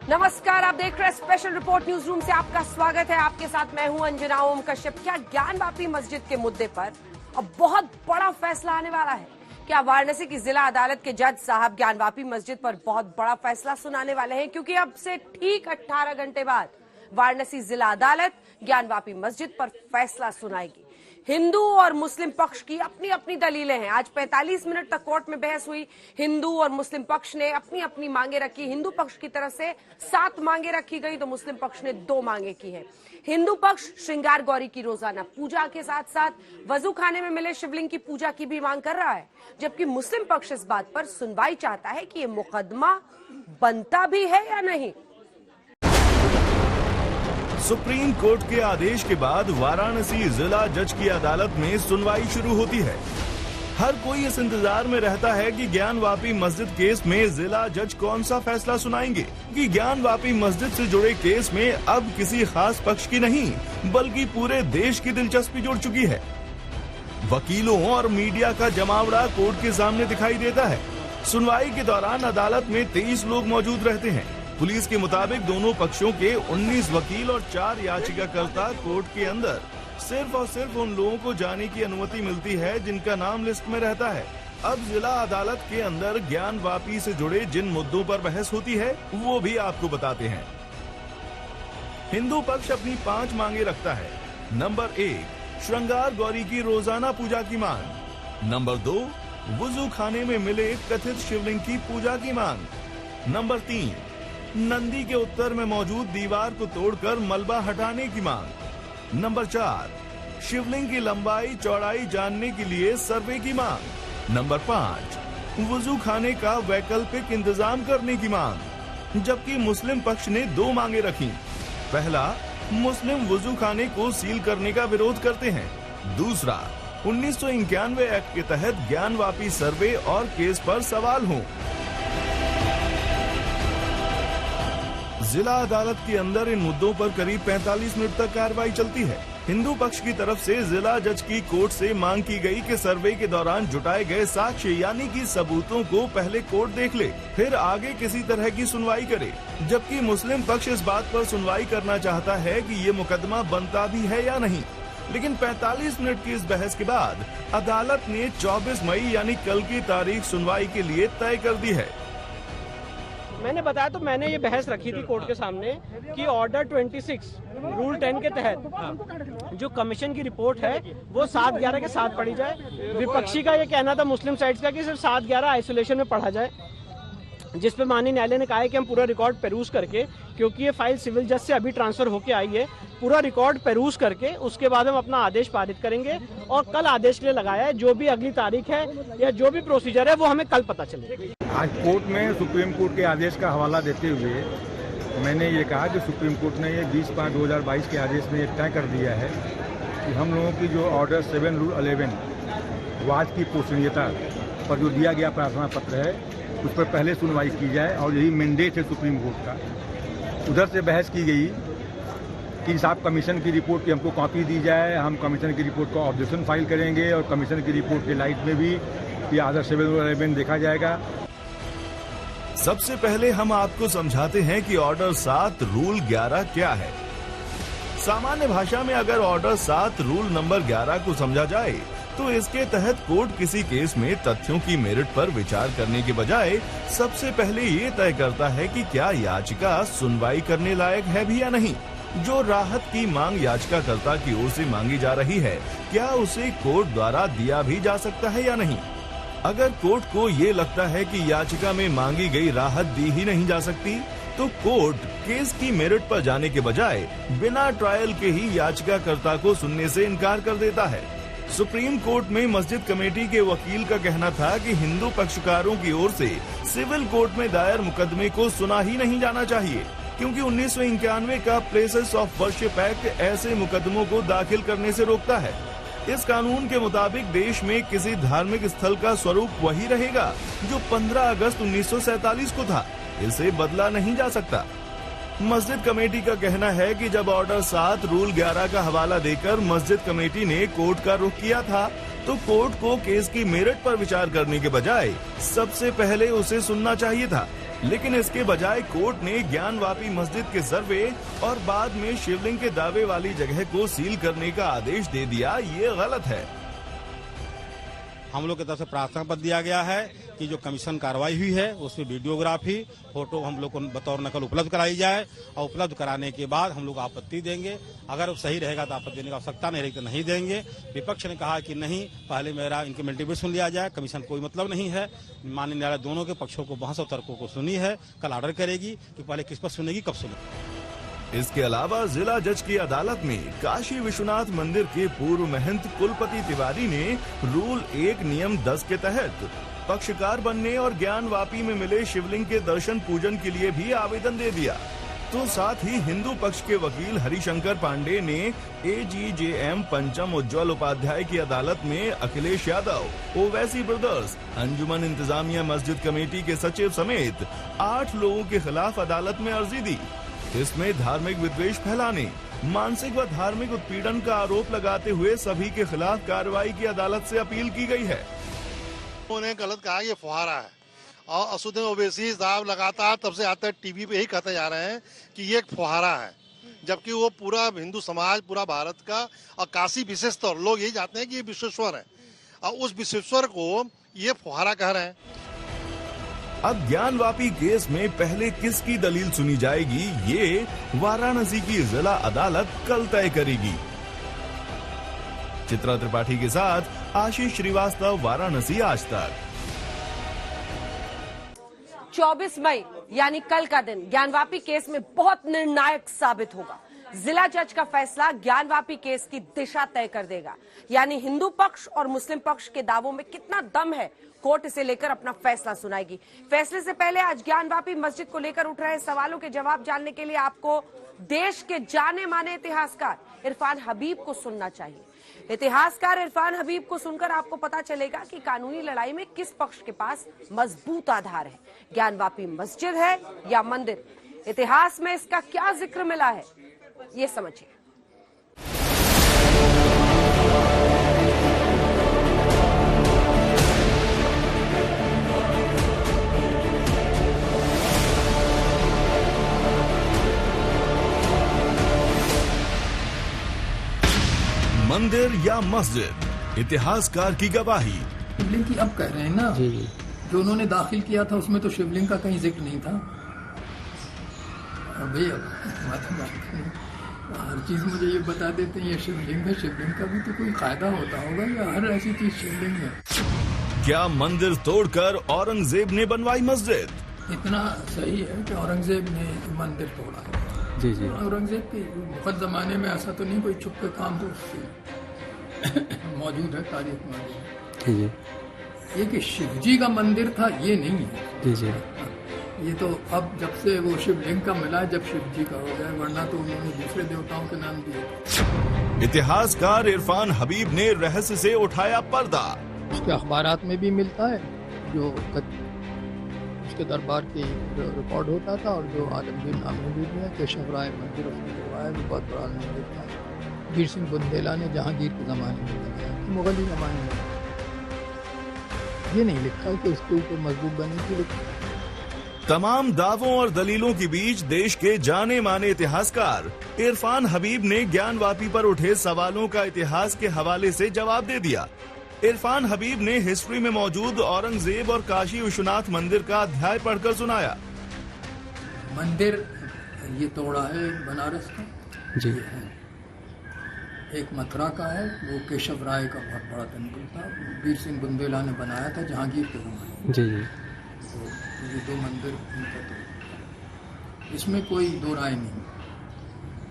नमस्कार, आप देख रहे हैं स्पेशल रिपोर्ट न्यूज रूम से आपका स्वागत है। आपके साथ मैं हूं अंजना ओम कश्यप। क्या ज्ञानवापी मस्जिद के मुद्दे पर अब बहुत बड़ा फैसला आने वाला है? क्या वाराणसी की जिला अदालत के जज साहब ज्ञानवापी मस्जिद पर बहुत बड़ा फैसला सुनाने वाले हैं? क्योंकि अब से ठीक 18 घंटे बाद वाराणसी जिला अदालत ज्ञानवापी मस्जिद पर फैसला सुनाएगी। हिंदू और मुस्लिम पक्ष की अपनी अपनी दलीलें हैं। आज 45 मिनट तक कोर्ट में बहस हुई। हिंदू और मुस्लिम पक्ष ने अपनी अपनी मांगे रखी। हिंदू पक्ष की तरफ से 7 मांगे रखी गई तो मुस्लिम पक्ष ने 2 मांगे की हैं। हिंदू पक्ष श्रृंगार गौरी की रोजाना पूजा के साथ साथ वजू खाने में मिले शिवलिंग की पूजा की भी मांग कर रहा है, जबकि मुस्लिम पक्ष इस बात पर सुनवाई चाहता है कि ये मुकदमा बनता भी है या नहीं। सुप्रीम कोर्ट के आदेश के बाद वाराणसी जिला जज की अदालत में सुनवाई शुरू होती है। हर कोई इस इंतजार में रहता है कि ज्ञानवापी मस्जिद केस में जिला जज कौन सा फैसला सुनाएंगे कि ज्ञानवापी मस्जिद से जुड़े केस में अब किसी खास पक्ष की नहीं बल्कि पूरे देश की दिलचस्पी जुड़ चुकी है। वकीलों और मीडिया का जमावड़ा कोर्ट के सामने दिखाई देता है। सुनवाई के दौरान अदालत में 23 लोग मौजूद रहते हैं। पुलिस के मुताबिक दोनों पक्षों के 19 वकील और 4 याचिकाकर्ता कोर्ट के अंदर सिर्फ और सिर्फ उन लोगों को जाने की अनुमति मिलती है जिनका नाम लिस्ट में रहता है। अब जिला अदालत के अंदर ज्ञानवापी से जुड़े जिन मुद्दों पर बहस होती है वो भी आपको बताते हैं। हिंदू पक्ष अपनी 5 मांगे रखता है। नंबर 1, श्रृंगार गौरी की रोजाना पूजा की मांग। नंबर 2, वुजू खाने में मिले कथित शिवलिंग की पूजा की मांग। नंबर 3, नंदी के उत्तर में मौजूद दीवार को तोड़कर मलबा हटाने की मांग। नंबर 4, शिवलिंग की लंबाई चौड़ाई जानने के लिए सर्वे की मांग। नंबर 5, वुजू खाने का वैकल्पिक इंतजाम करने की मांग। जबकि मुस्लिम पक्ष ने 2 मांगे रखी। पहला, मुस्लिम वुजू खाने को सील करने का विरोध करते हैं। दूसरा, 1991 एक्ट के तहत ज्ञानवापी सर्वे और केस पर सवाल हो। जिला अदालत के अंदर इन मुद्दों पर करीब 45 मिनट तक कार्रवाई चलती है। हिंदू पक्ष की तरफ से जिला जज की कोर्ट से मांग की गई कि सर्वे के दौरान जुटाए गए साक्ष्य यानी कि सबूतों को पहले कोर्ट देख ले, फिर आगे किसी तरह की सुनवाई करे। जबकि मुस्लिम पक्ष इस बात पर सुनवाई करना चाहता है कि ये मुकदमा बनता भी है या नहीं। लेकिन 45 मिनट की इस बहस के बाद अदालत ने 24 मई यानी कल की तारीख सुनवाई के लिए तय कर दी है। मैंने बताया तो मैंने ये बहस रखी थी कोर्ट के सामने कि ऑर्डर 26 रूल 10 के तहत जो कमीशन की रिपोर्ट है वो 7/11 के साथ पढ़ी जाए। विपक्षी का ये कहना था मुस्लिम साइड्स का कि सिर्फ 7/11 आइसोलेशन में पढ़ा जाए, जिस पे माननीय न्यायालय ने कहा है कि हम पूरा रिकॉर्ड पेरूज करके, क्योंकि ये फाइल सिविल जज से अभी ट्रांसफर होके आई है, पूरा रिकॉर्ड पेरूज करके उसके बाद हम अपना आदेश पारित करेंगे। और कल आदेश के लिए लगाया है। जो भी अगली तारीख है या जो भी प्रोसीजर है वो हमें कल पता चलेगा। आज कोर्ट में सुप्रीम कोर्ट के आदेश का हवाला देते हुए मैंने ये कहा कि सुप्रीम कोर्ट ने ये 20/5/2022 के आदेश में ये तय कर दिया है कि हम लोगों की जो ऑर्डर 7 रूल 11 वाद की पोषणीयता पर जो दिया गया प्रार्थना पत्र है उस पर पहले सुनवाई की जाए और यही मैंडेट है सुप्रीम कोर्ट का। उधर से बहस की गई कि साहब कमीशन की रिपोर्ट की हमको कॉपी दी जाए, हम कमीशन की रिपोर्ट को ऑब्जेक्शन फाइल करेंगे और कमीशन की रिपोर्ट के लाइट में भी ये ऑर्डर 7 रूल 11 देखा जाएगा। सबसे पहले हम आपको समझाते हैं कि ऑर्डर 7 रूल 11 क्या है। सामान्य भाषा में अगर ऑर्डर 7 रूल नंबर 11 को समझा जाए तो इसके तहत कोर्ट किसी केस में तथ्यों की मेरिट पर विचार करने के बजाय सबसे पहले ये तय करता है कि क्या याचिका सुनवाई करने लायक है भी या नहीं। जो राहत की मांग याचिकाकर्ता की ओर से मांगी जा रही है, क्या उसे कोर्ट द्वारा दिया भी जा सकता है या नहीं। अगर कोर्ट को ये लगता है कि याचिका में मांगी गई राहत दी ही नहीं जा सकती तो कोर्ट केस की मेरिट पर जाने के बजाय बिना ट्रायल के ही याचिकाकर्ता को सुनने से इनकार कर देता है। सुप्रीम कोर्ट में मस्जिद कमेटी के वकील का कहना था कि हिंदू पक्षकारों की ओर से सिविल कोर्ट में दायर मुकदमे को सुना ही नहीं जाना चाहिए, क्योंकि 1991 का प्लेसेस ऑफ वर्शिप एक्ट ऐसे मुकदमों को दाखिल करने से रोकता है। इस कानून के मुताबिक देश में किसी धार्मिक स्थल का स्वरूप वही रहेगा जो 15 अगस्त 1947 को था। इसे बदला नहीं जा सकता। मस्जिद कमेटी का कहना है कि जब ऑर्डर 7 रूल 11 का हवाला देकर मस्जिद कमेटी ने कोर्ट का रुख किया था तो कोर्ट को केस की मेरिट पर विचार करने के बजाय सबसे पहले उसे सुनना चाहिए था। लेकिन इसके बजाय कोर्ट ने ज्ञानवापी मस्जिद के सर्वे और बाद में शिवलिंग के दावे वाली जगह को सील करने का आदेश दे दिया। ये गलत है। हम लोग की तरफ से प्रार्थना पत्र दिया गया है कि जो कमीशन कार्रवाई हुई है उसमें वीडियोग्राफी फोटो हम लोग को बतौर नकल उपलब्ध कराई जाए और उपलब्ध कराने के बाद हम लोग आपत्ति देंगे। अगर सही रहेगा तो आपत्ति देने की आवश्यकता नहीं रहेगी तो नहीं देंगे। विपक्ष ने कहा कि नहीं, पहले मेरा इनके मल्टीपल सुन लिया जाए, कमीशन कोई मतलब नहीं है। माननीय न्यायालय दोनों के पक्षों को बहस और तर्कों को सुनी है, कल ऑर्डर करेगी कि पहले किस पर सुनेगी, कब सुनेगी। इसके अलावा जिला जज की अदालत में काशी विश्वनाथ मंदिर के पूर्व महंत कुलपति तिवारी ने रूल 1 नियम 10 के तहत पक्षकार बनने और ज्ञानवापी में मिले शिवलिंग के दर्शन पूजन के लिए भी आवेदन दे दिया। तो साथ ही हिंदू पक्ष के वकील हरिशंकर पांडे ने AGJM पंचम उज्ज्वल उपाध्याय की अदालत में अखिलेश यादव, ओवैसी ब्रदर्स, अंजुमन इंतजामिया मस्जिद कमेटी के सचिव समेत 8 लोगों के खिलाफ अदालत में अर्जी दी। इसमें धार्मिक विद्वेष फैलाने, मानसिक व धार्मिक उत्पीड़न का आरोप लगाते हुए सभी के खिलाफ कार्रवाई की अदालत से अपील की गई है। उन्होंने गलत कहा ये फुहारा है और असुद्दीन ओवैसी साहब लगातार तब से आते टीवी पे ही कहते जा रहे हैं कि ये एक फुहारा है, जबकि वो पूरा हिंदू समाज, पूरा भारत का और काशी विशेषतौर लोग यही चाहते हैं कि ये विश्वेश्वर है और उस विश्वेश्वर को ये फुहारा कह रहे हैं। अब ज्ञानवापी केस में पहले किसकी दलील सुनी जाएगी, ये वाराणसी की जिला अदालत कल तय करेगी। चित्रा त्रिपाठी के साथ आशीष श्रीवास्तव, वाराणसी आज तक। 24 मई यानी कल का दिन ज्ञानवापी केस में बहुत निर्णायक साबित होगा। जिला जज का फैसला ज्ञानवापी केस की दिशा तय कर देगा। यानी हिंदू पक्ष और मुस्लिम पक्ष के दावों में कितना दम है, कोर्ट इसे लेकर अपना फैसला सुनाएगी। फैसले से पहले आज ज्ञानवापी मस्जिद को लेकर उठ रहे सवालों के जवाब जानने के लिए आपको देश के जाने माने इतिहासकार इरफान हबीब को सुनना चाहिए। इतिहासकार इरफान हबीब को सुनकर आपको पता चलेगा कि कानूनी लड़ाई में किस पक्ष के पास मजबूत आधार है, ज्ञानवापी मस्जिद है या मंदिर। इतिहास में इसका क्या जिक्र मिला है, ये समझिए। मंदिर या मस्जिद, इतिहासकार की गवाही। शिवलिंग की अब कह रहे हैं ना जी। जो उन्होंने दाखिल किया था उसमें तो शिवलिंग का कहीं जिक्र नहीं था। भैया हर चीज मुझे ये बता देते हैं ये शिवलिंग है। शिवलिंग का भी तो कोई कायदा होता होगा या हर ऐसी चीज शिवलिंग है? क्या मंदिर तोड़कर औरंगजेब ने बनवाई मस्जिद? इतना सही है कि औरंगजेब ने मंदिर तोड़ा है। जी जी। औरंगजेब के बहुत जमाने में ऐसा तो नहीं कोई छुप के काम तो मौजूद है, तारीख मौजूद है। ये कि शिवजी का मंदिर था ये नहीं है। जी जी। ये तो अब जब से वो शिवलिंग का मिला जब शिवजी का हो गया, वरना तो उन्होंने दूसरे देवताओं के नाम दिए। इतिहासकार इरफान हबीब ने रहस्य से उठाया पर्दा। उसके अखबारात में भी मिलता है जो उसके दरबार की रिकॉर्ड होता था और जो आलमगीर नामी भी है केशव राय मंदिर उसने करवाया, भी बहुत बड़ा मंदिर था। वीर सिंह बुंदेला ने जहांगीर के जमाने में बनाया, मुगल जमाने में। ये नहीं लिखा कि उसके ऊपर मजबूत बनी थी। तमाम दावों और दलीलों के बीच देश के जाने माने इतिहासकार इरफान हबीब ने ज्ञानवापी पर उठे सवालों का इतिहास के हवाले से जवाब दे दिया। इरफान हबीब ने हिस्ट्री में मौजूद औरंगजेब और काशी विश्वनाथ मंदिर का अध्याय पढ़कर सुनाया। मंदिर ये तोड़ा है बनारस का जी है, एक मथुरा का है, वो केशव राय का बहुत बड़ा टेम्पल था, वीर सिंह बुंदेला ने बनाया था जहांगीर के जमाने। जी जी। तो ये दो मंदिर उनका तो इसमें कोई दो राय नहीं।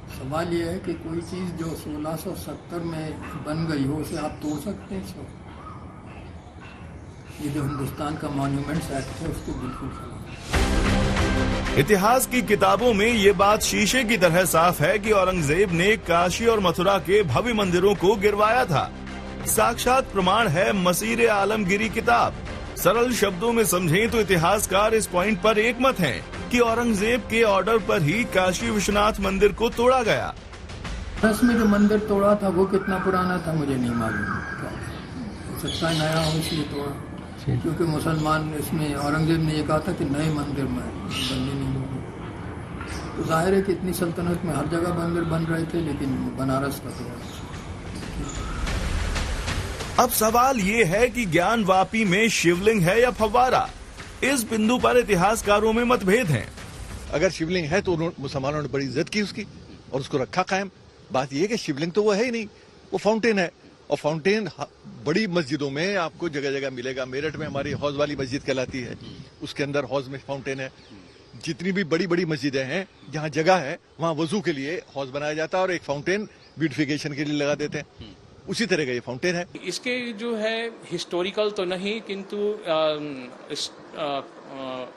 सवाल यह है कि कोई चीज जो 1670 में बन गई हो उसे आप तोड़ सकते हैं इसको? ये जो हिंदुस्तान का मॉन्यूमेंट्स एक्ट है उसको बिल्कुल खिलाफ। इतिहास की किताबों में ये बात शीशे की तरह साफ है कि औरंगजेब ने काशी और मथुरा के भव्य मंदिरों को गिरवाया था। साक्षात प्रमाण है मसीर आलमगीरी किताब। सरल शब्दों में समझें तो इतिहासकार इस पॉइंट पर एकमत हैं कि औरंगजेब के ऑर्डर पर ही काशी विश्वनाथ मंदिर को तोड़ा गया। में जो मंदिर तोड़ा था वो कितना पुराना था मुझे नहीं मालूम, सकता है नया हो इसलिए तोड़ा। क्योंकि मुसलमान इसमें औरंगजेब ने ये कहा था कि नए मंदिर में बनने नहीं दूंगा। तो जाहिर है कि इतनी सल्तनत में हर जगह मंदिर बन रहे थे, लेकिन बनारस का तो अब सवाल ये है कि ज्ञानवापी में शिवलिंग है या फव्वारा। इस बिंदु पर इतिहासकारों में मतभेद हैं। अगर शिवलिंग है तो मुसलमानों ने बड़ी इज्जत की उसकी और उसको रखा कायम। बात यह है कि शिवलिंग तो वो है ही नहीं, वो फाउंटेन है। और फाउंटेन बड़ी मस्जिदों में आपको जगह जगह मिलेगा। मेरठ में हमारी हौज वाली मस्जिद कहलाती है, उसके अंदर हौज में फाउंटेन है। जितनी भी बड़ी बड़ी मस्जिदें हैं जहाँ जगह है वहाँ वजू के लिए हौज बनाया जाता है और एक फाउंटेन ब्यूटिफिकेशन के लिए लगा देते हैं। उसी तरह का ये फाउंटेन है। इसके जो है हिस्टोरिकल तो नहीं, किंतु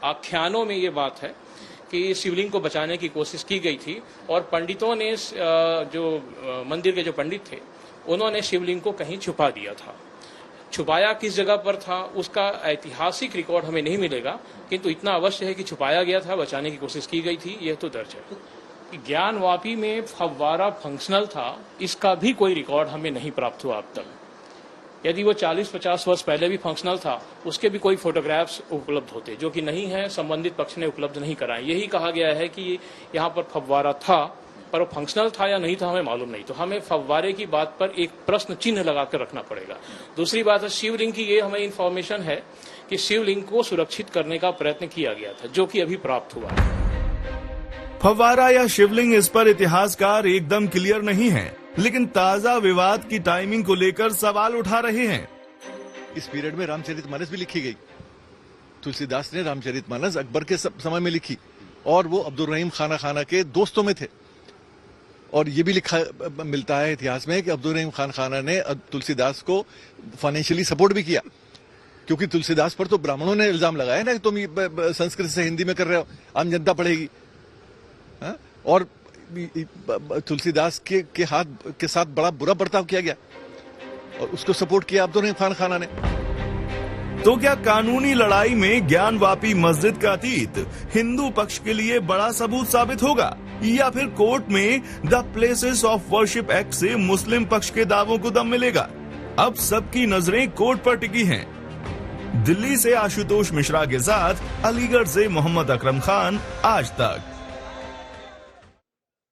आख्यानों में ये बात है कि शिवलिंग को बचाने की कोशिश की गई थी और पंडितों ने जो मंदिर के जो पंडित थे उन्होंने शिवलिंग को कहीं छुपा दिया था। छुपाया किस जगह पर था उसका ऐतिहासिक रिकॉर्ड हमें नहीं मिलेगा, किंतु इतना अवश्य है कि छुपाया गया था, बचाने की कोशिश की गई थी, यह तो दर्ज है। ज्ञानवापी में फव्वारा फंक्शनल था, इसका भी कोई रिकॉर्ड हमें नहीं प्राप्त हुआ अब तक। यदि वो 40-50 वर्ष पहले भी फंक्शनल था, उसके भी कोई फोटोग्राफ्स उपलब्ध होते, जो कि नहीं है, संबंधित पक्ष ने उपलब्ध नहीं कराए। यही कहा गया है कि यहाँ पर फव्वारा था, पर वो फंक्शनल था या नहीं था हमें मालूम नहीं। तो हमें फव्वारे की बात पर एक प्रश्न चिन्ह लगाकर रखना पड़ेगा। दूसरी बात है शिवलिंग की, ये हमें इंफॉर्मेशन है कि शिवलिंग को सुरक्षित करने का प्रयत्न किया गया था, जो कि अभी प्राप्त हुआ है। फव्वारा या शिवलिंग, इस पर इतिहासकार एकदम क्लियर नहीं है, लेकिन ताजा विवाद की टाइमिंग को लेकर सवाल उठा रहे हैं। इस पीरियड में रामचरितमानस भी लिखी गई। तुलसीदास ने रामचरितमानस अकबर के समय में लिखी और वो अब्दुल रहीम खाना के दोस्तों में थे। और ये भी लिखा मिलता है इतिहास में कि अब्दुल रहीम खाना ने तुलसीदास को फाइनेंशियली सपोर्ट भी किया, क्योंकि तुलसीदास पर तो ब्राह्मणों ने इल्जाम लगाया ना कि तुम संस्कृत से हिंदी में कर रहे हो, आम जनता पढ़ेगी। और तुलसीदास के हाथ के साथ बड़ा बुरा बर्ताव किया गया और उसको सपोर्ट किया अब्दुल रहीम खाना ने। तो क्या कानूनी लड़ाई में ज्ञानवापी मस्जिद का अतीत हिंदू पक्ष के लिए बड़ा सबूत साबित होगा, या फिर कोर्ट में the places of worship act से मुस्लिम पक्ष के दावों को दम मिलेगा? अब सबकी नजरें कोर्ट पर टिकी हैं। दिल्ली से आशुतोष मिश्रा के साथ अलीगढ़ से मोहम्मद अकरम खान, आज तक।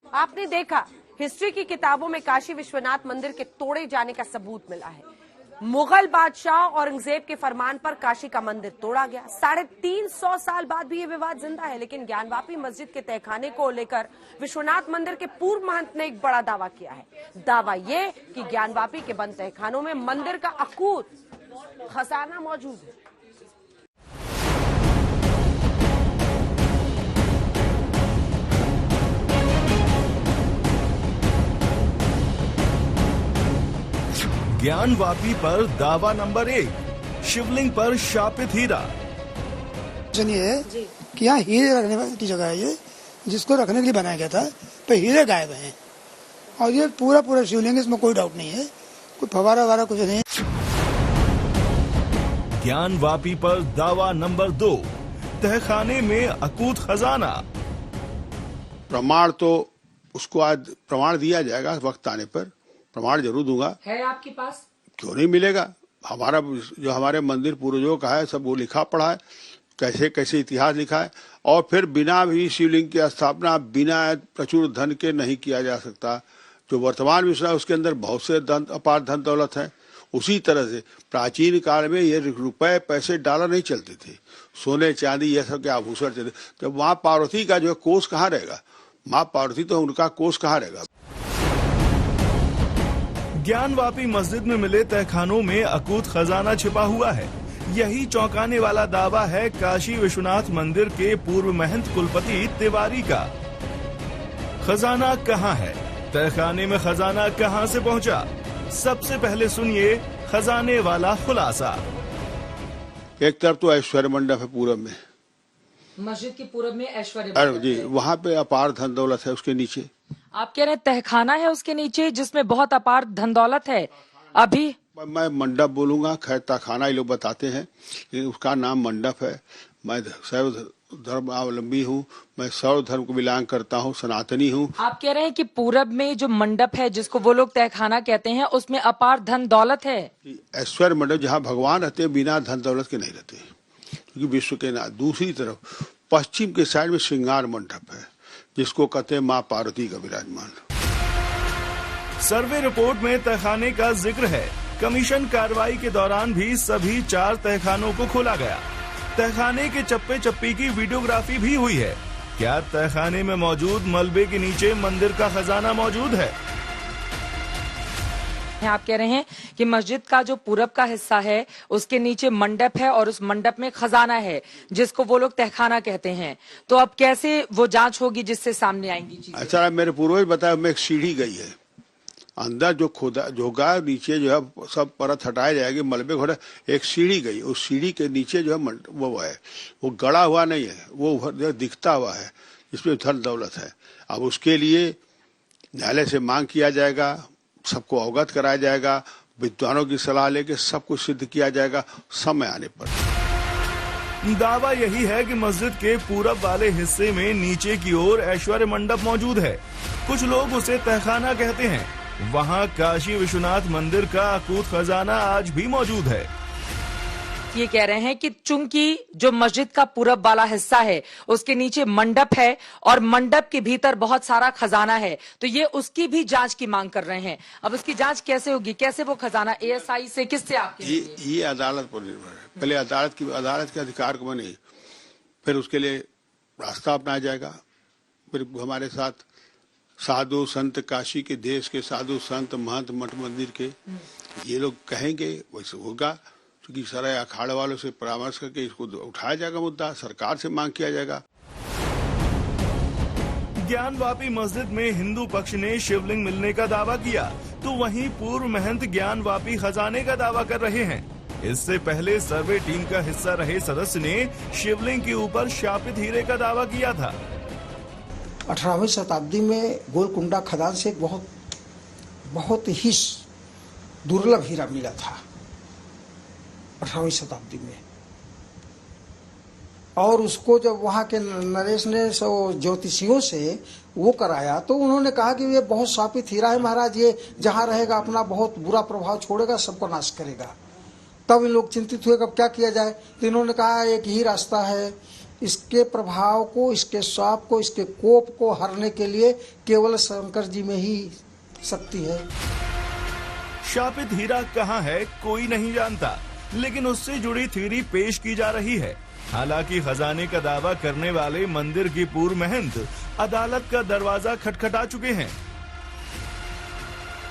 आपने देखा, हिस्ट्री की किताबों में काशी विश्वनाथ मंदिर के तोड़े जाने का सबूत मिला है। मुगल बादशाह औरंगजेब के फरमान पर काशी का मंदिर तोड़ा गया। 350 साल बाद भी ये विवाद जिंदा है, लेकिन ज्ञानवापी मस्जिद के तहखाने को लेकर विश्वनाथ मंदिर के पूर्व महंत ने एक बड़ा दावा किया है। दावा ये कि ज्ञानवापी के बंद तहखानों में मंदिर का अकूत खजाना मौजूद है। ज्ञानवापी पर दावा नंबर 1, शिवलिंग पर शापित हीरा। है कि यहाँ हीरे रखने की जगह है ये, जिसको रखने के लिए बनाया गया था, तो हीरे गायब हैं और ये पूरा शिवलिंग, इसमें कोई डाउट नहीं है, कोई फवारा ववारा कुछ नहीं। ज्ञानवापी पर दावा नंबर 2, तहखाने में अकूत खजाना। प्रमाण तो उसको आज प्रमाण दिया जाएगा, वक्त आने पर प्रमाण जरूर दूंगा। है आपके पास? क्यों नहीं मिलेगा। हमारा जो हमारे मंदिर पूर्वजों का है सब वो लिखा पढ़ा है, कैसे कैसे इतिहास लिखा है। और फिर बिना भी शिवलिंग की स्थापना बिना प्रचुर धन के नहीं किया जा सकता। जो वर्तमान विश्व है उसके अंदर बहुत से अपार धन दौलत है। उसी तरह से प्राचीन काल में ये रुपए पैसे डॉलर नहीं चलते थे, सोने चांदी ये सब के आभूषण चलते। जब माँ पार्वती का जो कोष कहाँ रहेगा, माँ पार्वती तो उनका कोष कहाँ रहेगा। ज्ञानवापी मस्जिद में मिले तहखानों में अकूत खजाना छिपा हुआ है। यही चौंकाने वाला दावा है काशी विश्वनाथ मंदिर के पूर्व महंत कुलपति तिवारी का। खजाना कहाँ है? तहखाने में खजाना कहाँ से पहुँचा? सबसे पहले सुनिए खजाने वाला खुलासा। एक तरफ तो ऐश्वर्य मंडप है पूरब में, मस्जिद के पूरब में ऐश्वर्य जी, वहाँ पे अपार धन दौलत है। उसके नीचे आप कह रहे हैं तहखाना है उसके नीचे जिसमें बहुत अपार धन दौलत है। अभी मैं मंडप बोलूंगा, खैर तहखाना ये लोग बताते हैं, लेकिन उसका नाम मंडप है। मैं शायद धर्मावलंबी हूँ, मैं सर्व धर्म को बिलोंग करता हूँ, सनातनी हूँ। आप कह रहे हैं कि पूरब में जो मंडप है जिसको वो लोग तहखाना कहते हैं उसमें अपार धन दौलत है। ऐश्वर्य मंडप जहाँ भगवान रहते हैं बिना धन दौलत के नहीं रहते, क्योंकि विश्व के ना। दूसरी तरफ पश्चिम के साइड में श्रृंगार मंडप है जिसको कहते हैं माँ पार्वती का विराजमान। सर्वे रिपोर्ट में तहखाने का जिक्र है। कमीशन कार्रवाई के दौरान भी सभी 4 तहखानों को खोला गया। तहखाने के चप्पे चप्पी की वीडियोग्राफी भी हुई है। क्या तहखाने में मौजूद मलबे के नीचे मंदिर का खजाना मौजूद है? आप कह रहे हैं कि मस्जिद का जो पूरब का हिस्सा है उसके नीचे मंडप है और उस मंडप में खजाना है जिसको वो लोग तहखाना कहते हैं। तो अब कैसे वो जांच होगी जिससे सामने आएंगी चीजें? अच्छा, मेरे पूर्वज बताया, मैं एक सीढ़ी गई है अंदर जो खोदा जोगा नीचे जो है सब परत हटाई जाएगी, मलबे घोड़ा एक सीढ़ी गई, उस सीढ़ी के नीचे जो है वो है, वो गड़ा हुआ नहीं है, वो दिखता हुआ है जिसमें धन दौलत है। अब उसके लिए न्यायालय से मांग किया जाएगा, सबको अवगत कराया जाएगा, विद्वानों की सलाह लेके सब कुछ सिद्ध किया जाएगा समय आने पर। दावा यही है कि मस्जिद के पूरब वाले हिस्से में नीचे की ओर ऐश्वर्य मंडप मौजूद है। कुछ लोग उसे तहखाना कहते हैं। वहाँ काशी विश्वनाथ मंदिर का अकूत खजाना आज भी मौजूद है। ये कह रहे हैं कि चूंकि जो मस्जिद का पूरब वाला हिस्सा है उसके नीचे मंडप है और मंडप के भीतर बहुत सारा खजाना है, तो ये उसकी भी जांच की मांग कर रहे हैं। अब उसकी जांच कैसे होगी, कैसे वो खजाना ASI से किससे आपके? ये अदालत पर निर्भर है। पहले अदालत के अधिकार को बने, फिर उसके लिए रास्ता अपनाया जाएगा। फिर हमारे साथ साधु संत, काशी के देश के साधु संत, महंत, मठ मंदिर के, ये लोग कहेंगे वैसे होगा। क्योंकि सारे अखाड़े वालों से परामर्श करके इसको उठाया जाएगा, मुद्दा सरकार से मांग किया जाएगा। ज्ञानवापी मस्जिद में हिंदू पक्ष ने शिवलिंग मिलने का दावा किया, तो वहीं पूर्व महंत ज्ञानवापी खजाने का दावा कर रहे हैं। इससे पहले सर्वे टीम का हिस्सा रहे सदस्य ने शिवलिंग के ऊपर शापित हीरे का दावा किया था। 18वीं शताब्दी में गोलकुंडा खदान से बहुत ही दुर्लभ हीरा मिला था 18वीं शताब्दी में, और उसको जब वहाँ के नरेश ने ज्योतिषियों से वो कराया तो उन्होंने कहा कि ये बहुत शापित हीरा है महाराज, ये जहाँ रहेगा अपना बहुत बुरा प्रभाव छोड़ेगा, सबको नाश करेगा। तब इन लोग चिंतित हुए कब क्या किया जाए, तो इन्होंने कहा एक ही रास्ता है, इसके प्रभाव को, इसके श्राप को, इसके कोप को हरने के लिए केवल शंकर जी में ही शक्ति है। शापित हीरा कहाँ है कोई नहीं जानता, लेकिन उससे जुड़ी थ्योरी पेश की जा रही है। हालांकि खजाने का दावा करने वाले मंदिर की पूर्व महंत अदालत का दरवाजा खटखटा चुके हैं।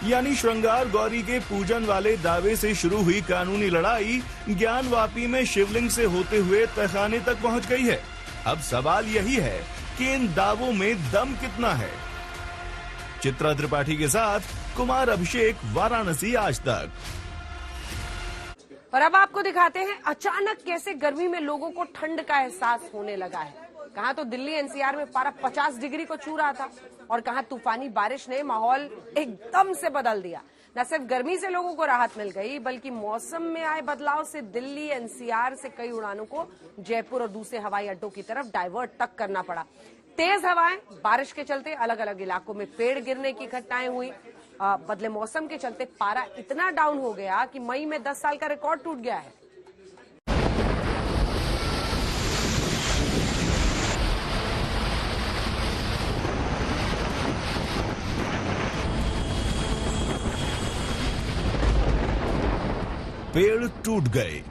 यानी श्रृंगार गौरी के पूजन वाले दावे से शुरू हुई कानूनी लड़ाई ज्ञानवापी में शिवलिंग से होते हुए तहखाने तक पहुंच गई है। अब सवाल यही है कि इन दावों में दम कितना है। चित्रा त्रिपाठी के साथ कुमार अभिषेक, वाराणसी आज तक। और अब आपको दिखाते हैं अचानक कैसे गर्मी में लोगों को ठंड का एहसास होने लगा है। कहाँ तो दिल्ली NCR में पारा 50 डिग्री को छू रहा था और कहाँ तूफानी बारिश ने माहौल एकदम से बदल दिया। न सिर्फ गर्मी से लोगों को राहत मिल गई, बल्कि मौसम में आए बदलाव से दिल्ली NCR से कई उड़ानों को जयपुर और दूसरे हवाई अड्डों की तरफ डाइवर्ट तक करना पड़ा। तेज हवाएं, बारिश के चलते अलग अलग इलाकों में पेड़ गिरने की घटनाएं हुई। बदले मौसम के चलते पारा इतना डाउन हो गया कि मई में 10 साल का रिकॉर्ड टूट गया है। पेड़ टूट गए,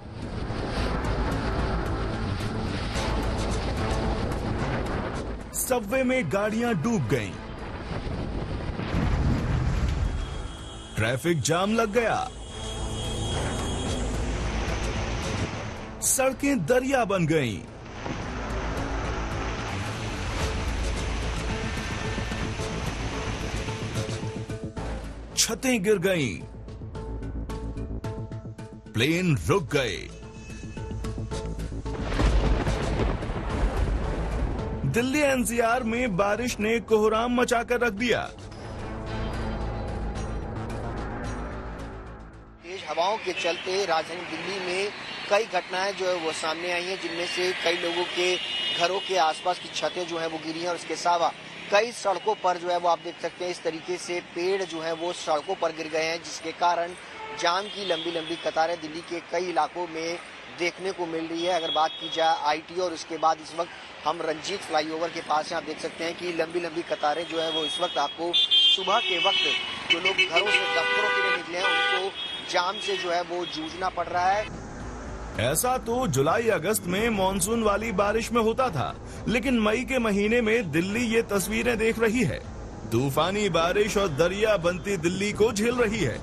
सबवे में गाड़ियां डूब गईं, ट्रैफिक जाम लग गया, सड़कें दरिया बन गईं, छतें गिर गईं, प्लेन रुक गए। दिल्ली NCR में बारिश ने कोहराम मचाकर रख दिया। तेज हवाओं के चलते राजधानी दिल्ली में कई घटनाएं जो है वो सामने आई हैं, जिनमें से कई लोगों के घरों के आसपास की छतें जो है वो गिरी हैं और इसके अलावा कई सड़कों पर जो है वो आप देख सकते हैं इस तरीके से पेड़ जो है वो सड़कों पर गिर गए हैं, जिसके कारण जाम की लंबी लंबी कतारें दिल्ली के कई इलाकों में देखने को मिल रही है। अगर बात की जाए आईटी और उसके बाद इस वक्त हम रंजीत फ्लाईओवर के पास हैं, आप देख सकते हैं कि लंबी लंबी कतारें जो है वो इस वक्त आपको सुबह के वक्त जो लोग घरों से दफ्तरों के लिए निकले हैं उनको जाम से जो है वो जूझना पड़ रहा है। ऐसा तो जुलाई अगस्त में मानसून वाली बारिश में होता था, लेकिन मई के महीने में दिल्ली ये तस्वीरें देख रही है। तूफानी बारिश और दरिया बनती दिल्ली को झेल रही है।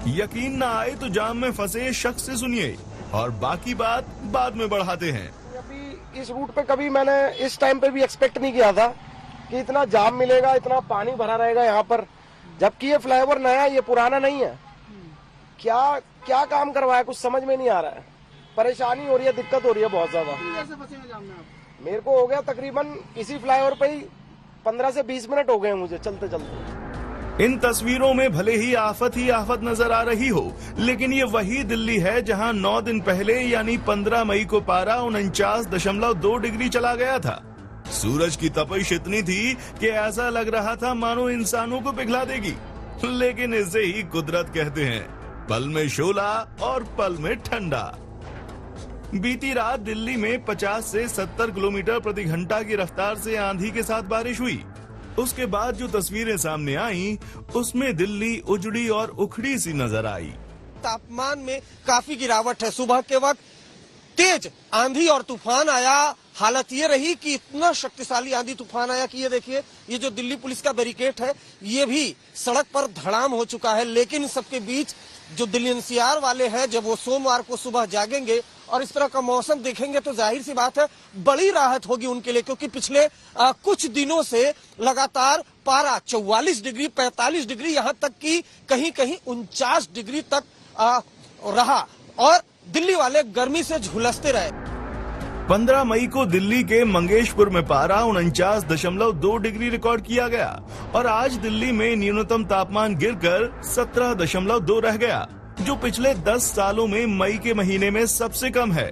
यकीन न आए तो जाम में फंसे शख्स से सुनिए और बाकी बात बाद में बढ़ाते हैं। अभी इस रूट पे कभी मैंने इस टाइम पे भी एक्सपेक्ट नहीं किया था कि इतना जाम मिलेगा, इतना पानी भरा रहेगा यहाँ पर, जबकि ये फ्लाईओवर नया, ये पुराना नहीं है। क्या क्या काम करवाया कुछ समझ में नहीं आ रहा है। परेशानी हो रही है, दिक्कत हो रही है बहुत ज्यादा। मेरे को हो गया तकरीबन इसी फ्लाईओवर पे ही 15 से 20 मिनट हो गए मुझे चलते चलते। इन तस्वीरों में भले ही आफत नजर आ रही हो, लेकिन ये वही दिल्ली है जहां 9 दिन पहले यानी 15 मई को पारा 49.2 डिग्री चला गया था। सूरज की तपिश इतनी थी कि ऐसा लग रहा था मानो इंसानों को पिघला देगी। लेकिन इसे ही कुदरत कहते हैं, पल में शोला और पल में ठंडा। बीती रात दिल्ली में 50 से 70 किलोमीटर प्रति घंटा की रफ्तार से आंधी के साथ बारिश हुई। उसके बाद जो तस्वीरें सामने आई उसमें दिल्ली उजड़ी और उखड़ी सी नजर आई। तापमान में काफी गिरावट है। सुबह के वक्त तेज आंधी और तूफान आया। हालत ये रही कि इतना शक्तिशाली आंधी तूफान आया कि ये देखिए, ये जो दिल्ली पुलिस का बैरिकेड है ये भी सड़क पर धड़ाम हो चुका है। लेकिन सबके बीच जो दिल्ली एनसीआर वाले हैं, जब वो सोमवार को सुबह जागेंगे और इस तरह का मौसम देखेंगे तो जाहिर सी बात है बड़ी राहत होगी उनके लिए, क्योंकि पिछले कुछ दिनों से लगातार पारा 44 डिग्री 45 डिग्री यहाँ तक कि कहीं कहीं 49 डिग्री तक रहा और दिल्ली वाले गर्मी से झुलसते रहे। 15 मई को दिल्ली के मंगेशपुर में पारा 49.2 डिग्री रिकॉर्ड किया गया और आज दिल्ली में न्यूनतम तापमान गिरकर 17.2 रह गया, जो पिछले 10 सालों में मई के महीने में सबसे कम है।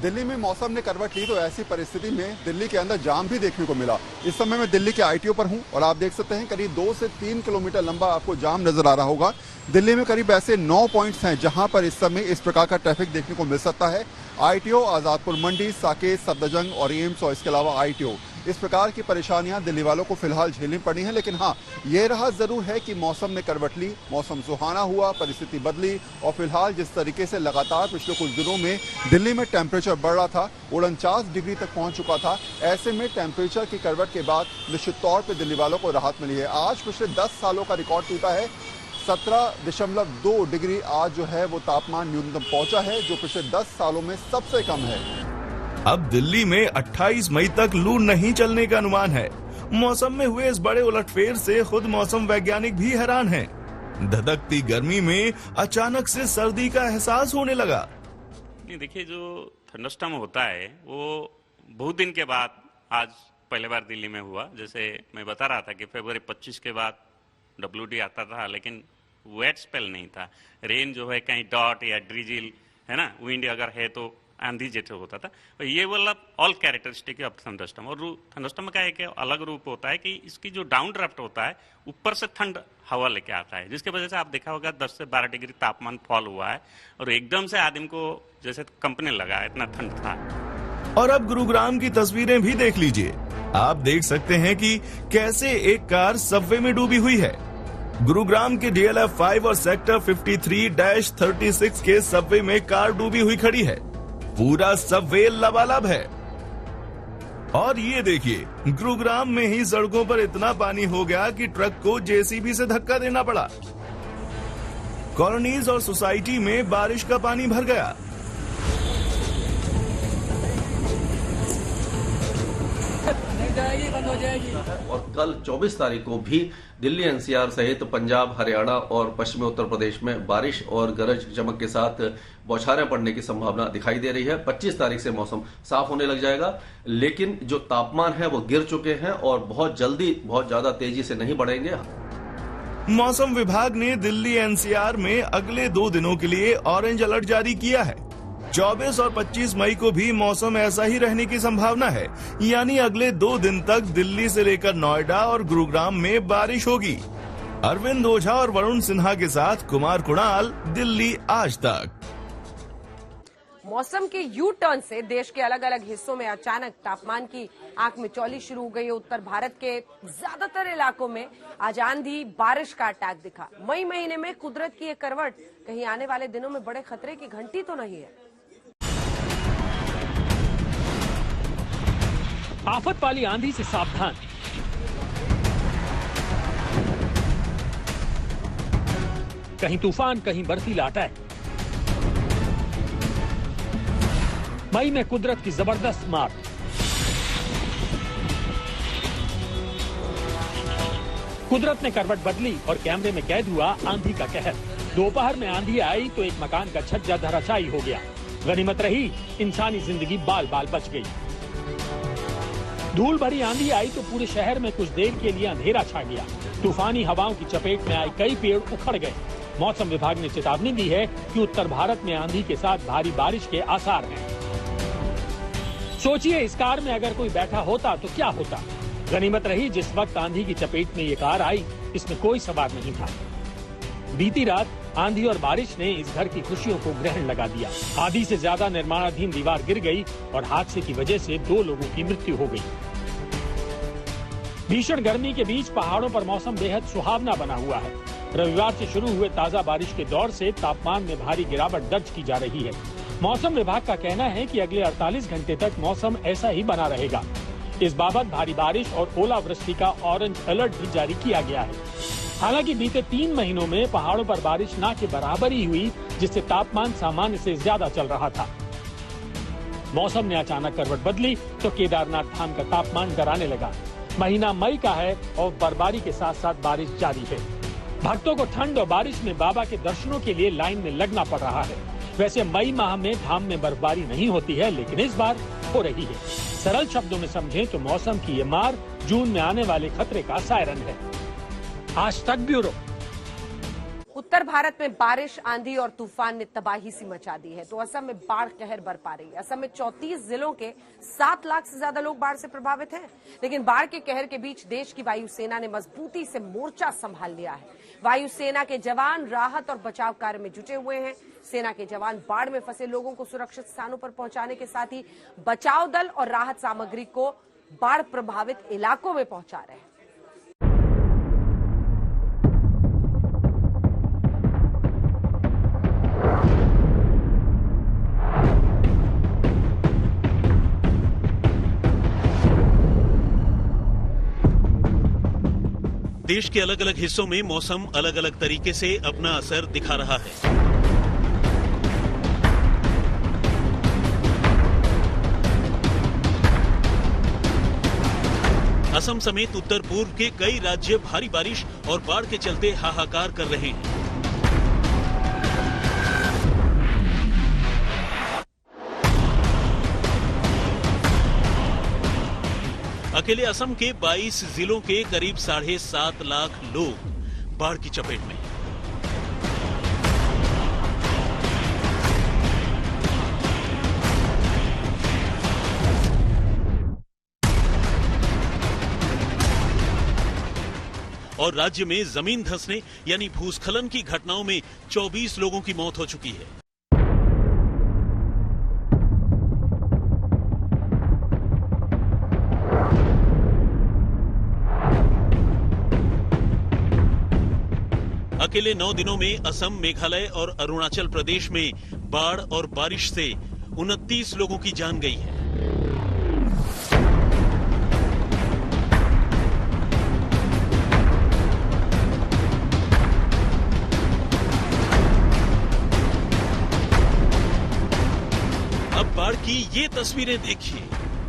दिल्ली में मौसम ने करवट ली तो ऐसी परिस्थिति में दिल्ली के अंदर जाम भी देखने को मिला। इस समय मैं दिल्ली के आईटीओ पर हूं और आप देख सकते हैं करीब 2 से 3 किलोमीटर लंबा आपको जाम नजर आ रहा होगा। दिल्ली में करीब ऐसे 9 पॉइंट्स हैं जहां पर इस समय इस प्रकार का ट्रैफिक देखने को मिल सकता है। आईटीओ, आजादपुर मंडी, साकेत, सफदरजंग और एम्स और इसके अलावा आईटीओ, इस प्रकार की परेशानियां दिल्ली वालों को फिलहाल झेलनी पड़ी हैं। लेकिन हाँ, ये रहा जरूर है कि मौसम ने करवट ली, मौसम सुहाना हुआ, परिस्थिति बदली और फिलहाल जिस तरीके से लगातार पिछले कुछ दिनों में दिल्ली में टेम्परेचर बढ़ रहा था, 49 डिग्री तक पहुंच चुका था, ऐसे में टेम्परेचर की करवट के बाद निश्चित तौर पर दिल्ली वालों को राहत मिली है। आज पिछले 10 सालों का रिकॉर्ड टूटा है। 17.2 डिग्री आज जो है वो तापमान न्यूनतम पहुंचा है, जो पिछले 10 सालों में सबसे कम है। अब दिल्ली में 28 मई तक लू नहीं चलने का अनुमान है। मौसम में हुए इस बड़े उलटफेर से खुद मौसम वैज्ञानिक भी हैरान हैं। धधकती गर्मी में अचानक से सर्दी का एहसास होने लगा। नहीं, देखिए, जो थंडरस्टॉर्म होता है वो बहुत दिन के बाद आज पहले बार दिल्ली में हुआ। जैसे मैं बता रहा था कि फरवरी 25 के बाद WD आता था, लेकिन वेट स्पेल नहीं था। रेन जो है कहीं डॉट या ड्रिजिल है ना, विंड अगर है तो आंधी जैसे होता था। और ये वाला ऑल कैरेक्टरिस्टिक ऑफ थंडरस्टॉर्म। और थंडरस्टॉर्म का एक अलग रूप होता है कि इसकी जो डाउन ड्राफ्ट होता है ऊपर से ठंड हवा लेके आता है, जिसकी वजह से आप देखा होगा 10 से 12 डिग्री तापमान फॉल हुआ है और एकदम से आदमी को जैसे कंपने लगा, इतना ठंड था। और अब गुरुग्राम की तस्वीरें भी देख लीजिए। आप देख सकते हैं कि कैसे एक कार सबवे में डूबी हुई है। गुरुग्राम के DLF 5 और सेक्टर 53-36 के सबवे में कार डूबी हुई खड़ी है। पूरा सबवे लबालब है। और ये देखिए, गुरुग्राम में ही सड़कों पर इतना पानी हो गया कि ट्रक को JCB से धक्का देना पड़ा। कॉलोनीज और सोसाइटी में बारिश का पानी भर गया। बंद हो जाएगी। और कल 24 तारीख को भी दिल्ली NCR सहित पंजाब, हरियाणा और पश्चिमी उत्तर प्रदेश में बारिश और गरज चमक के साथ बौछारें पड़ने की संभावना दिखाई दे रही है। 25 तारीख से मौसम साफ होने लग जाएगा, लेकिन जो तापमान है वो गिर चुके हैं और बहुत जल्दी बहुत ज्यादा तेजी से नहीं बढ़ेंगे। मौसम विभाग ने दिल्ली NCR में अगले 2 दिनों के लिए ऑरेंज अलर्ट जारी किया है। 24 और 25 मई को भी मौसम ऐसा ही रहने की संभावना है, यानी अगले 2 दिन तक दिल्ली से लेकर नोएडा और गुरुग्राम में बारिश होगी। अरविंद ओझा और वरुण सिन्हा के साथ कुमार कुणाल, दिल्ली आज तक। मौसम के यू टर्न से देश के अलग अलग हिस्सों में अचानक तापमान की आंख मिचौली शुरू हो गई है। उत्तर भारत के ज्यादातर इलाकों में आज आंधी बारिश का अटैक दिखा। मई महीने में कुदरत की ये करवट कहीं आने वाले दिनों में बड़े खतरे की घंटी तो नहीं है। आफत वाली आंधी से सावधान। कहीं तूफान, कहीं बर्फीला अटैक। मई में कुदरत की जबरदस्त मार। कुदरत ने करवट बदली और कैमरे में कैद हुआ आंधी का कहर। दोपहर में आंधी आई तो एक मकान का छज्जा धराशायी हो गया। गनीमत रही इंसानी जिंदगी बाल बाल बच गई। धूल भरी आंधी आई तो पूरे शहर में कुछ देर के लिए अंधेरा छा गया। तूफानी हवाओं की चपेट में आए कई पेड़ उखड़ गए। मौसम विभाग ने चेतावनी दी है कि उत्तर भारत में आंधी के साथ भारी बारिश के आसार हैं। सोचिए, इस कार में अगर कोई बैठा होता तो क्या होता। गनीमत रही जिस वक्त आंधी की चपेट में ये कार आई, इसमें कोई सवार नहीं था। बीती रात आंधी और बारिश ने इस घर की खुशियों को ग्रहण लगा दिया। आधी से ज्यादा निर्माणाधीन दीवार गिर गई और हादसे की वजह से 2 लोगों की मृत्यु हो गई। भीषण गर्मी के बीच पहाड़ों पर मौसम बेहद सुहावना बना हुआ है। रविवार से शुरू हुए ताजा बारिश के दौर से तापमान में भारी गिरावट दर्ज की जा रही है। मौसम विभाग का कहना है कि अगले 48 घंटे तक मौसम ऐसा ही बना रहेगा। इस बाबत भारी बारिश और ओलावृष्टि का ऑरेंज अलर्ट भी जारी किया गया है। हालांकि बीते 3 महीनों में पहाड़ों पर बारिश न के बराबर ही हुई, जिससे तापमान सामान्य से ज्यादा चल रहा था। मौसम ने अचानक करवट बदली तो केदारनाथ धाम का तापमान डराने लगा। महीना मई का है और बर्फबारी के साथ साथ बारिश जारी है। भक्तों को ठंड और बारिश में बाबा के दर्शनों के लिए लाइन में लगना पड़ रहा है। वैसे मई माह में धाम में बर्फबारी नहीं होती है, लेकिन इस बार हो रही है। सरल शब्दों में समझें तो मौसम की ये मार जून में आने वाले खतरे का सायरन है। आज तक ब्यूरो। उत्तर भारत में बारिश, आंधी और तूफान ने तबाही सी मचा दी है तो असम में बाढ़ कहर बरपा रही है। असम में 34 जिलों के 7 लाख से ज्यादा लोग बाढ़ से प्रभावित हैं। लेकिन बाढ़ के कहर के बीच देश की वायुसेना ने मजबूती से मोर्चा संभाल लिया है। वायुसेना के जवान राहत और बचाव कार्य में जुटे हुए हैं। सेना के जवान बाढ़ में फंसे लोगों को सुरक्षित स्थानों पर पहुंचाने के साथ ही बचाव दल और राहत सामग्री को बाढ़ प्रभावित इलाकों में पहुंचा रहे हैं। देश के अलग अलग हिस्सों में मौसम अलग अलग तरीके से अपना असर दिखा रहा है। असम समेत उत्तर पूर्व के कई राज्य भारी बारिश और बाढ़ के चलते हाहाकार कर रहे हैं। अकेले असम के 22 जिलों के करीब 7.5 लाख लोग बाढ़ की चपेट में। और राज्य में जमीन धंसने यानी भूस्खलन की घटनाओं में 24 लोगों की मौत हो चुकी है। अकेले 9 दिनों में असम, मेघालय और अरुणाचल प्रदेश में बाढ़ और बारिश से 29 लोगों की जान गई है। अब बाढ़ की ये तस्वीरें देखिए।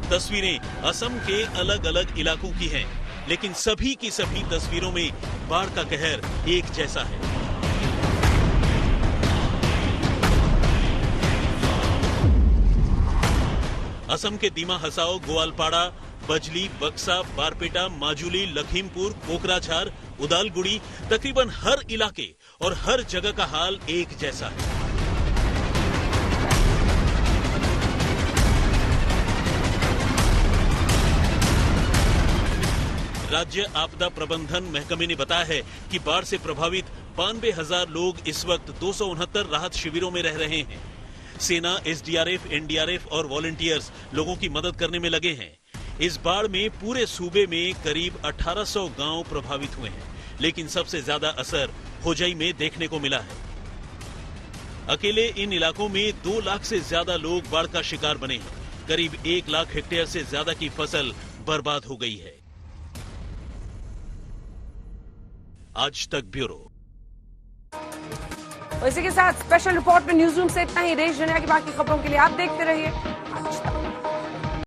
तस्वीरें असम के अलग अलग इलाकों की हैं, लेकिन सभी की सभी तस्वीरों में बाढ़ का कहर एक जैसा है। असम के दीमा हसाओ, ग्वालपाड़ा, बजली, बक्सा, बारपेटा, माजुली, लखीमपुर, कोकराझार, उदालगुड़ी, तकरीबन हर इलाके और हर जगह का हाल एक जैसा है। राज्य आपदा प्रबंधन महकमे ने बताया है कि बाढ़ से प्रभावित 92,000 लोग इस वक्त 269 राहत शिविरों में रह रहे हैं। सेना, एसडीआरएफ, एनडीआरएफ और वॉलंटियर्स लोगों की मदद करने में लगे हैं। इस बाढ़ में पूरे सूबे में करीब 1800 गांव प्रभावित हुए हैं, लेकिन सबसे ज्यादा असर होजाई में देखने को मिला है। अकेले इन इलाकों में 2 लाख से ज्यादा लोग बाढ़ का शिकार बने हैं। करीब 1 लाख हेक्टेयर से ज्यादा की फसल बर्बाद हो गई है। आज तक ब्यूरो। इसी के साथ स्पेशल रिपोर्ट में न्यूज रूम से इतना ही। देश दुनिया की बाकी खबरों के लिए आप देखते रहिए